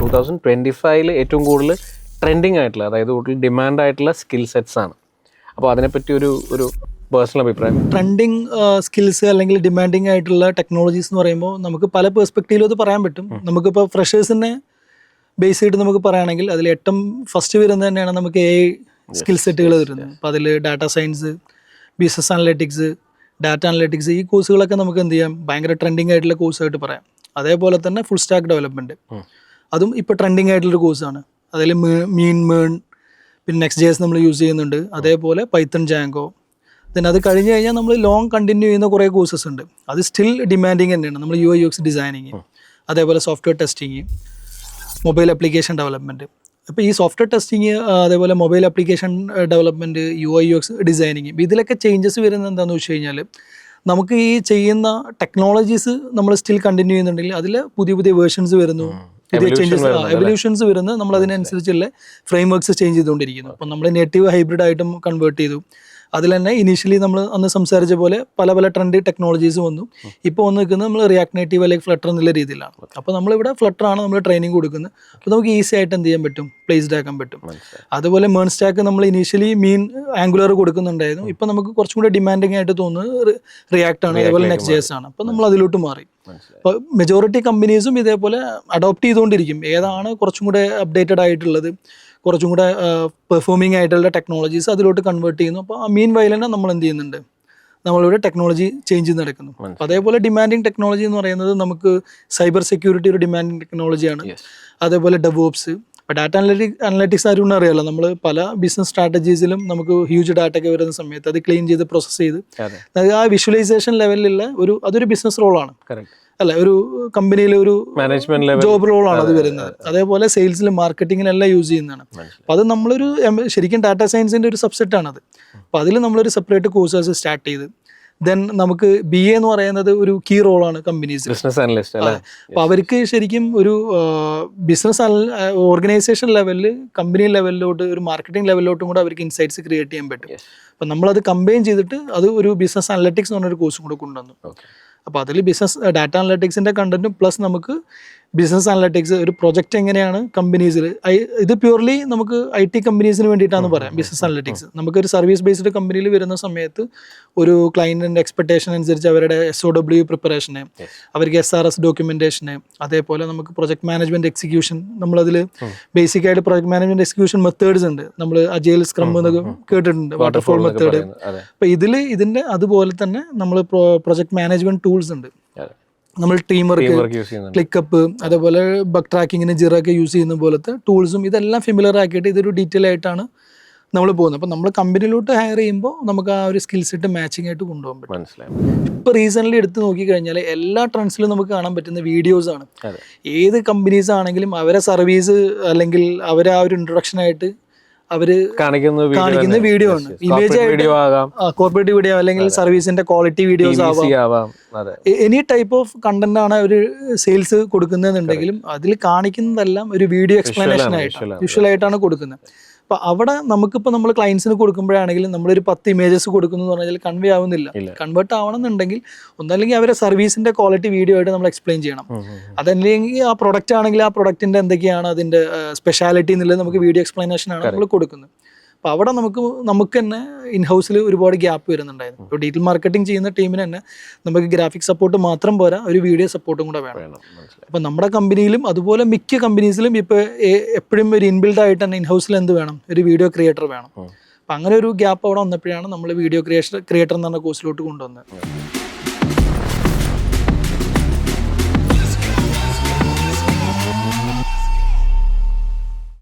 2025 ഏറ്റവും കൂടുതൽ ട്രെൻഡിങ് ആയിട്ടുള്ള, അതായത് കൂടുതൽ ഡിമാൻഡ് ആയിട്ടുള്ള സ്കിൽ സെറ്റ്സ് ആണ്. അപ്പോൾ അതിനെപ്പറ്റി ഒരു പേഴ്സണൽ അഭിപ്രായം. ട്രെൻഡിങ് സ്കിൽസ് അല്ലെങ്കിൽ ഡിമാൻഡിങ് ആയിട്ടുള്ള ടെക്നോളജീസ് എന്ന് പറയുമ്പോൾ നമുക്ക് പല പെർസ്പെക്റ്റീവിലും അത് പറയാൻ പറ്റും. നമുക്കിപ്പോൾ ഫ്രഷേഴ്സിനെ ബേസ് ചെയ്തിട്ട് നമുക്ക് പറയുകയാണെങ്കിൽ അതിൽ ഏറ്റവും ഫസ്റ്റ് വരുന്നത് തന്നെയാണ് നമുക്ക് AI സ്കിൽ സെറ്റുകൾ വരുന്നത്. അപ്പോൾ അതിൽ data science, business analytics, data analytics, ഈ കോഴ്സുകളൊക്കെ നമുക്ക് എന്ത് ചെയ്യാം, ഭയങ്കര ട്രെൻഡിങ് ആയിട്ടുള്ള കോഴ്സായിട്ട് പറയാം. അതേപോലെ തന്നെ ഫുൾ സ്റ്റാക്ക് ഡെവലപ്മെൻറ്റ്, അതും ഇപ്പോൾ ട്രെൻഡിങ് ആയിട്ടുള്ളൊരു കോഴ്സാണ്. അതിൽ മേൺ പിന്നെ Next.js നമ്മൾ യൂസ് ചെയ്യുന്നുണ്ട്. അതേപോലെ പൈത്തൺ, ജാങ്കോ. ദെൻ അത് കഴിഞ്ഞ് കഴിഞ്ഞാൽ നമ്മൾ ലോങ് കണ്ടിന്യൂ ചെയ്യുന്ന കുറേ കോഴ്സസ് ഉണ്ട്. അത് സ്റ്റിൽ ഡിമാൻഡിങ് തന്നെയാണ്. നമ്മൾ UI UX ഡിസൈനിങ്, അതേപോലെ software testing, mobile application development. അപ്പോൾ ഈ സോഫ്റ്റ്വെയർ ടെസ്റ്റിങ്, അതേപോലെ mobile application development, UI UX designing, ഇതിലൊക്കെ ചേഞ്ചസ് വരുന്നത് എന്താണെന്ന് വെച്ച് കഴിഞ്ഞാൽ നമുക്ക് ഈ ചെയ്യുന്ന ടെക്നോളജീസ് നമ്മൾ സ്റ്റിൽ കണ്ടിന്യൂ ചെയ്യുന്നുണ്ടെങ്കിൽ അതിൽ പുതിയ പുതിയ വേർഷൻസ് വരുന്നു, പുതിയ ചേഞ്ചസ്, എവല്യൂഷൻസ് വരുന്നത്. നമ്മൾ അതിനനുസരിച്ചുള്ള ഫ്രെയിം വർക്ക്സ് ചേഞ്ച് ചെയ്തുകൊണ്ടിരിക്കുന്നു. അപ്പം നമ്മൾ നേറ്റീവ് ഹൈബ്രിഡ് ആയിട്ടും കൺവേർട്ട് ചെയ്തു. അതിൽ തന്നെ ഇനീഷ്യലി നമ്മൾ അന്ന് സംസാരിച്ച പോലെ പല പല ട്രെൻഡ് ടെക്നോളജീസ് വന്നു. ഇപ്പോൾ വന്ന് നിൽക്കുന്നത് നമ്മൾ റിയാക്ട് നേറ്റീവ് അല്ലെങ്കിൽ ഫ്ലട്ടർ എന്നുള്ള രീതിയിലാണ്. അപ്പോൾ നമ്മളിവിടെ ഫ്ലട്ടറാണ് നമ്മൾ ട്രെയിനിങ് കൊടുക്കുന്നത്. അപ്പോൾ നമുക്ക് ഈസി ആയിട്ട് എന്ത് ചെയ്യാൻ പറ്റും, പ്ലേസ്ഡ് ആക്കാൻ പറ്റും. അതുപോലെ മേൺ സ്റ്റാക്ക് നമ്മൾ ഇനീഷ്യലി ആംഗുലർ കൊടുക്കുന്നുണ്ടായിരുന്നു. ഇപ്പോൾ നമുക്ക് കുറച്ചും കൂടെ ഡിമാൻഡിങ് ആയിട്ട് തോന്നുന്നത് റിയാക്ട് ആണ്, അതേപോലെ Next.js ആണ്. അപ്പോൾ നമ്മൾ അതിലോട്ട് മാറി. അപ്പോൾ മെജോറിറ്റി കമ്പനീസും ഇതേപോലെ അഡോപ്റ്റ് ചെയ്തുകൊണ്ടിരിക്കും. ഏതാണ് കുറച്ചും കൂടെ അപ്ഡേറ്റഡ് ആയിട്ടുള്ളത്, കുറച്ചും കൂടെ പെർഫോമിംഗ് ആയിട്ടുള്ള ടെക്നോളജീസ് അതിലോട്ട് കൺവേർട്ട് ചെയ്യുന്നു. അപ്പോൾ ആ മീൻ വൈൽ തന്നെ നമ്മൾ എന്ത് ചെയ്യുന്നുണ്ട്, നമ്മളിവിടെ ടെക്നോളജി ചേഞ്ച് ചെയ്ത് നടക്കുന്നു. അതേപോലെ ഡിമാൻഡിങ് ടെക്നോളജി എന്ന് പറയുന്നത് നമുക്ക് സൈബർ സെക്യൂരിറ്റി ഒരു ഡിമാൻഡിങ് ടെക്നോളജിയാണ്. അതേപോലെ ഡെവോപ്സ്, ഇപ്പോൾ ഡാറ്റ അനലറ്റിക്സ് ആരും അറിയാമല്ലോ. നമ്മൾ പല ബിസിനസ് സ്ട്രാറ്റജീസിലും നമുക്ക് ഹ്യൂജ് ഡാറ്റ ഒക്കെ വരുന്ന സമയത്ത് അത് ക്ലീൻ ചെയ്ത് പ്രോസസ്സ് ചെയ്ത് ആ വിഷ്വലൈസേഷൻ ലെവലിലുള്ള അതൊരു ബിസിനസ് റോളാണ് അല്ല, ഒരു കമ്പനിയിലെ ഒരു മാനേജ്മെന്റ് ജോബ് റോളാണ് അത് വരുന്നത്. അതേപോലെ സെയിൽസിലും മാർക്കറ്റിങ്ങിലെല്ലാം യൂസ് ചെയ്യുന്നതാണ്. അപ്പോൾ അത് നമ്മളൊരു ശരിക്കും ഡാറ്റ സയൻസിൻ്റെ ഒരു സബ്സെറ്റ് ആണത്. അപ്പോൾ അതിൽ നമ്മളൊരു സെപ്പറേറ്റ് കോഴ്സസ് സ്റ്റാർട്ട് ചെയ്ത് ദെൻ നമുക്ക് BA എന്ന് പറയുന്നത് ഒരു കീ റോളാണ് കമ്പനീസ്. Business analyst. അപ്പോൾ അവർക്ക് ശരിക്കും ഒരു ബിസിനസ് ഓർഗനൈസേഷൻ ലെവലിൽ, കമ്പനി ലെവലിലോട്ട്, ഒരു മാർക്കറ്റിംഗ് ലെവലിലോട്ടും കൂടെ അവർക്ക് ഇൻസൈറ്റ്സ് ക്രിയേറ്റ് ചെയ്യാൻ പറ്റും. അപ്പം നമ്മളത് കമ്പൈൻ ചെയ്തിട്ട് അത് ഒരു ബിസിനസ് അനലറ്റിക്സ് എന്ന് പറഞ്ഞൊരു കോഴ്സും കൂടെ കൊണ്ടുവന്നു. അപ്പോൾ അതിൽ ബിസിനസ് ഡാറ്റ അനലറ്റിക്സിൻ്റെ കണ്ടന്റും പ്ലസ് നമുക്ക് ബിസിനസ് അനലറ്റിക്സ്, ഒരു പ്രൊജക്റ്റ് എങ്ങനെയാണ് കമ്പനീസിൽ, ഇത് പ്യൂർലി നമുക്ക് IT കമ്പനീസിന് വേണ്ടിയിട്ടാണ് പറയാം. ബിസിനസ് അനലറ്റിക്സ് നമുക്കൊരു സർവീസ് ബേസ്ഡ് കമ്പനിയിൽ വരുന്ന സമയത്ത് ഒരു ക്ലയൻറ്റിൻ്റെ എക്സ്പെക്ടേഷൻ അനുസരിച്ച് അവരുടെ SOW പ്രിപ്പറേഷന്, അവർക്ക് SRS ഡോക്യുമെൻറ്റേഷന്, അതേപോലെ നമുക്ക് പ്രൊജക്ട് മാനേജ്മെൻറ്റ് എക്സിക്യൂഷൻ, നമ്മളതിൽ ബേസിക് ആയിട്ട് പ്രൊജക്ട് മാനേജ്മെൻറ്റ് എക്സിക്യൂഷൻ മെത്തേഡ്സ് ഉണ്ട്. നമ്മൾ അജൈൽ, സ്ക്രം എന്നൊക്കെ കേട്ടിട്ടുണ്ട്, വാട്ടർഫോൾ മെത്തേഡ്. അപ്പോൾ ഇതിൻ്റെ അതുപോലെ തന്നെ നമ്മൾ പ്രൊജക്ട് മാനേജ്മെൻറ്റ് ടൂൾസ് ഉണ്ട്. നമ്മൾ ടീം വർക്ക്, ക്ലിക്കപ്പ്, അതേപോലെ ബഗ് ട്രാക്കിങ്ങിന് ജിറൊക്കെ യൂസ് ചെയ്യുന്ന പോലത്തെ ടൂൾസും ഇതെല്ലാം ഫെമിലർ ആക്കിയിട്ട് ഇതൊരു ഡീറ്റെയിൽ ആയിട്ടാണ് നമ്മൾ പോകുന്നത്. അപ്പം നമ്മൾ കമ്പനിയിലോട്ട് ഹയർ ചെയ്യുമ്പോൾ നമുക്ക് ആ ഒരു സ്കിൽ സെറ്റ് മാച്ചിങ് ആയിട്ട് കൊണ്ടുപോകാൻ പറ്റും. മനസ്സിലായി. ഇപ്പോൾ റീസെൻ്റ്ലി എടുത്ത് നോക്കിക്കഴിഞ്ഞാൽ എല്ലാ ട്രെൻഡ്സിലും നമുക്ക് കാണാൻ പറ്റുന്ന വീഡിയോസാണ്. ഏത് കമ്പനീസ് ആണെങ്കിലും അവരെ സർവീസ് അല്ലെങ്കിൽ അവരെ ആ ഒരു ഇൻട്രൊഡക്ഷനായിട്ട് അവര് കാണിക്കുന്ന വീഡിയോ ആണ്. ഇമേജ് ആയിട്ട് കോർപ്പറേറ്റ് വീഡിയോ അല്ലെങ്കിൽ സർവീസിന്റെ ക്വാളിറ്റി വീഡിയോസ് ആവാം, എനി ടൈപ്പ് ഓഫ് കണ്ടന്റ് ആണ് ഒരു സെയിൽസ് കൊടുക്കുന്നതെന്നുണ്ടെങ്കിലും അതിൽ കാണിക്കുന്നതെല്ലാം ഒരു വീഡിയോ എക്സ്പ്ലനേഷൻ ആയിട്ട്, വിഷ്വൽ ആയിട്ടാണ് കൊടുക്കുന്നത്. അപ്പോൾ അവിടെ നമുക്കിപ്പോൾ നമ്മൾ ക്ലയൻസിന് കൊടുക്കുമ്പോഴാണെങ്കിലും നമ്മളൊരു 10 ഇമേജസ് കൊടുക്കുന്നു എന്ന് പറഞ്ഞാൽ കൺവേ ആവുന്നില്ല. കൺവേർട്ട് ആവണമെന്നുണ്ടെങ്കിൽ ഒന്നല്ലെങ്കിൽ അവരെ സർവീസിന്റെ ക്വാളിറ്റി വീഡിയോ ആയിട്ട് നമ്മൾ എക്സ്പ്ലെയിൻ ചെയ്യണം. അതല്ലെങ്കിൽ ആ പ്രൊഡക്റ്റ് ആണെങ്കിൽ ആ പ്രൊഡക്റ്റിന്റെ എന്തൊക്കെയാണ് അതിന്റെ സ്പെഷ്യാലിറ്റി എന്നുള്ളത് നമുക്ക് വീഡിയോ എക്സ്പ്ലനേഷൻ ആണ് നമ്മൾ കൊടുക്കുന്നത്. അപ്പോൾ അവിടെ നമുക്ക് തന്നെ ഇൻഹൗസിൽ ഒരുപാട് ഗ്യാപ്പ് വരുന്നുണ്ടായിരുന്നു. ഇപ്പോൾ ഡീറ്റെയിൽ മാർക്കറ്റിംഗ് ചെയ്യുന്ന ടീമിന് തന്നെ നമുക്ക് ഗ്രാഫിക് സപ്പോർട്ട് മാത്രം പോരാ, ഒരു വീഡിയോ സപ്പോർട്ടും കൂടെ വേണം. അപ്പോൾ നമ്മുടെ കമ്പനിയിലും അതുപോലെ മിക്ക കമ്പനീസിലും ഇപ്പോൾ എപ്പോഴും ഒരു ഇൻബിൽഡ് ആയിട്ട് തന്നെ ഇൻഹൗസിൽ എന്ത് വേണം, ഒരു വീഡിയോ ക്രിയേറ്റർ വേണം. അപ്പം അങ്ങനെ ഒരു ഗ്യാപ്പ് അവിടെ വന്നപ്പോഴാണ് നമ്മൾ വീഡിയോ ക്രിയേറ്റർ എന്ന് പറഞ്ഞ കോഴ്സിലോട്ട് കൊണ്ടുവന്നത്.